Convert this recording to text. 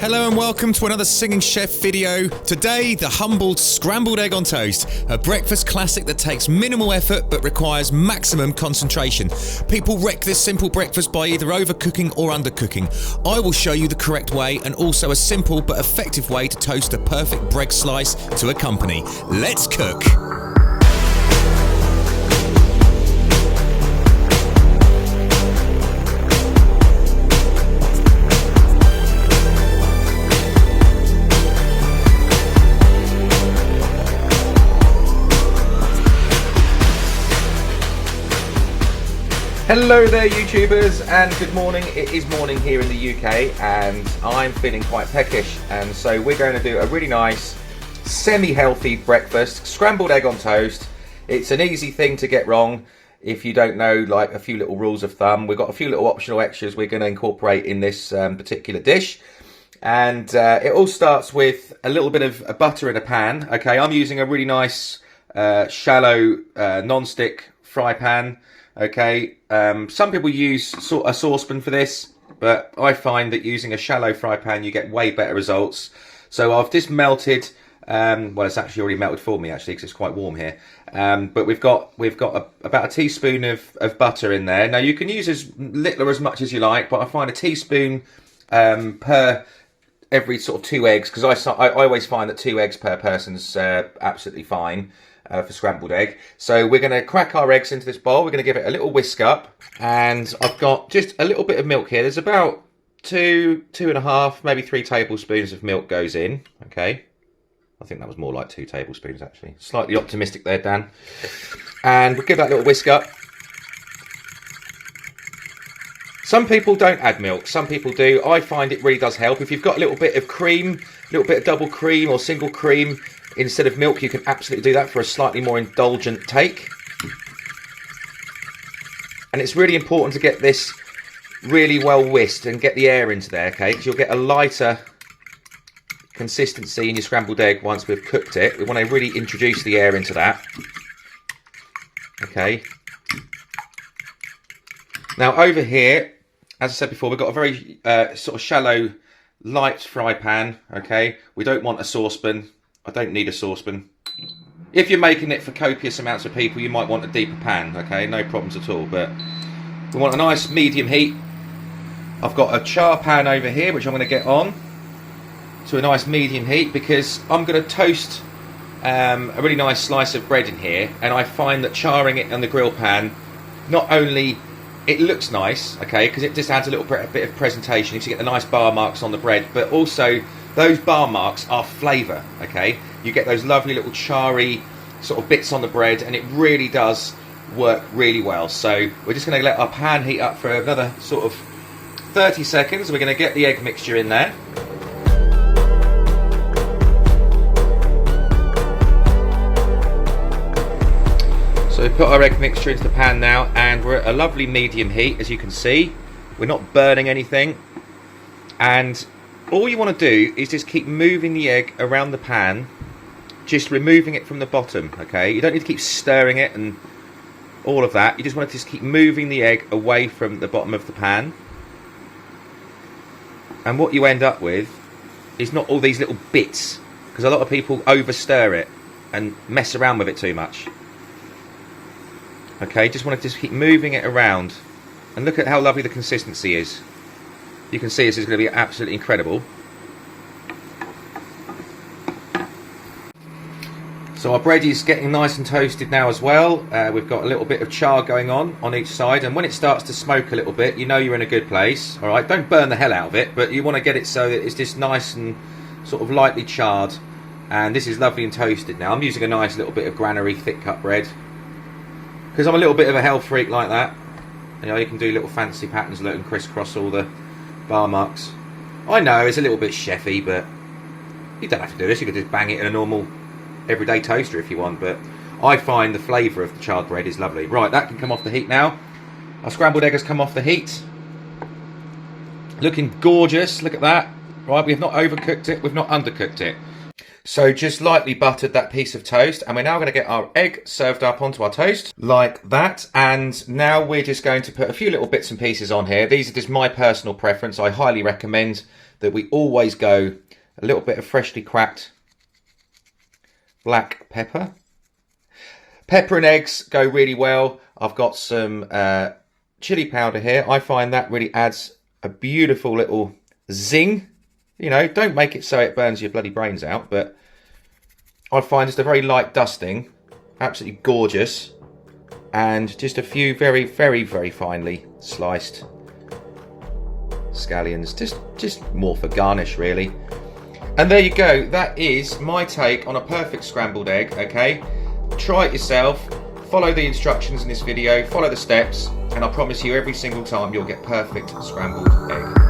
Hello and welcome to another Singing Chef video. Today, the humbled scrambled egg on toast, a breakfast classic that takes minimal effort but requires maximum concentration. People wreck this simple breakfast by either overcooking or undercooking. I will show you the correct way and also a simple but effective way to toast a perfect bread slice to accompany. Let's cook! Hello there YouTubers, and good morning. It is morning here in the UK and I'm feeling quite peckish, and so we're going to do a really nice semi-healthy breakfast, scrambled egg on toast. It's an easy thing to get wrong if you don't know like a few little rules of thumb. We've got a few little optional extras we're going to incorporate in this particular dish, and it all starts with a little bit of butter in a pan. Okay, I'm using a really nice shallow non-stick fry pan. Okay, some people use a saucepan for this, but I find that using a shallow fry pan you get way better results. So I've just melted, well, it's actually already melted for me actually because it's quite warm here. But we've got about a teaspoon of butter in there. Now you can use as little or as much as you like, but I find a teaspoon per every sort of 2 eggs, because I always find that 2 eggs per person's absolutely fine. For scrambled egg. So we're going to crack our eggs into this bowl. We're going to give it a little whisk up, and I've got just a little bit of milk here. There's about 2.5, maybe 3 tablespoons of milk goes in. Okay, I think that was more like 2 tablespoons actually. Slightly optimistic there, Dan. And we'll give that a little whisk up. Some people don't add milk, some people do. I find it really does help. If you've got a little bit of cream, a little bit of double cream or single cream instead of milk, you can absolutely do that for a slightly more indulgent take. And it's really important to get this really well whisked and get the air into there, okay? Because you'll get a lighter consistency in your scrambled egg once we've cooked it. We want to really introduce the air into that. Okay. Now over here, as I said before, we've got a very sort of shallow, light fry pan, okay? We don't want a saucepan. I don't need a saucepan. If you're making it for copious amounts of people, you might want a deeper pan, okay? No problems at all, but we want a nice medium heat. I've got a char pan over here, which I'm going to get on to a nice medium heat, because I'm going to toast a really nice slice of bread in here, and I find that charring it on the grill pan, not only it looks nice, okay, because it just adds a little bit of presentation, you get the nice bar marks on the bread, but also those bar marks are flavour, okay? You get those lovely little charry sort of bits on the bread, and it really does work really well. So we're just going to let our pan heat up for another sort of 30 seconds. We're going to get the egg mixture in there. So we put our egg mixture into the pan now, and we're at a lovely medium heat, as you can see. We're not burning anything, and all you want to do is just keep moving the egg around the pan, just removing it from the bottom, okay? You don't need to keep stirring it and all of that. You just want to just keep moving the egg away from the bottom of the pan. And what you end up with is not all these little bits, because a lot of people over stir it and mess around with it too much. Okay, just want to just keep moving it around, and look at how lovely the consistency is. You can see this is going to be absolutely incredible. So our bread is getting nice and toasted now as well. We've got a little bit of char going on each side, and when it starts to smoke a little bit, you know you're in a good place. All right, don't burn the hell out of it, but you want to get it so that it's just nice and sort of lightly charred. And this is lovely and toasted now. I'm using a nice little bit of Granary thick cut bread, because I'm a little bit of a health freak like that. You know, you can do little fancy patterns, look, and crisscross all the bar marks. I know it's a little bit chefy, but you don't have to do this. You could just bang it in a normal everyday toaster if you want, but I find the flavour of the charred bread is lovely. Right, that can come off the heat now. Our scrambled egg has come off the heat, looking gorgeous. Look at that. Right, we have not overcooked it, we've not undercooked it. So just lightly buttered that piece of toast, and we're now going to get our egg served up onto our toast like that. And now we're just going to put a few little bits and pieces on here. These are just my personal preference. I highly recommend that we always go a little bit of freshly cracked black pepper. Pepper and eggs go really well. I've got some chili powder here. I find that really adds a beautiful little zing. You know, don't make it so it burns your bloody brains out, but I find just a very light dusting, absolutely gorgeous, and just a few very, very, very finely sliced scallions, just more for garnish, really. And there you go. That is my take on a perfect scrambled egg. Okay, try it yourself. Follow the instructions in this video. Follow the steps, and I promise you, every single time you'll get perfect scrambled egg.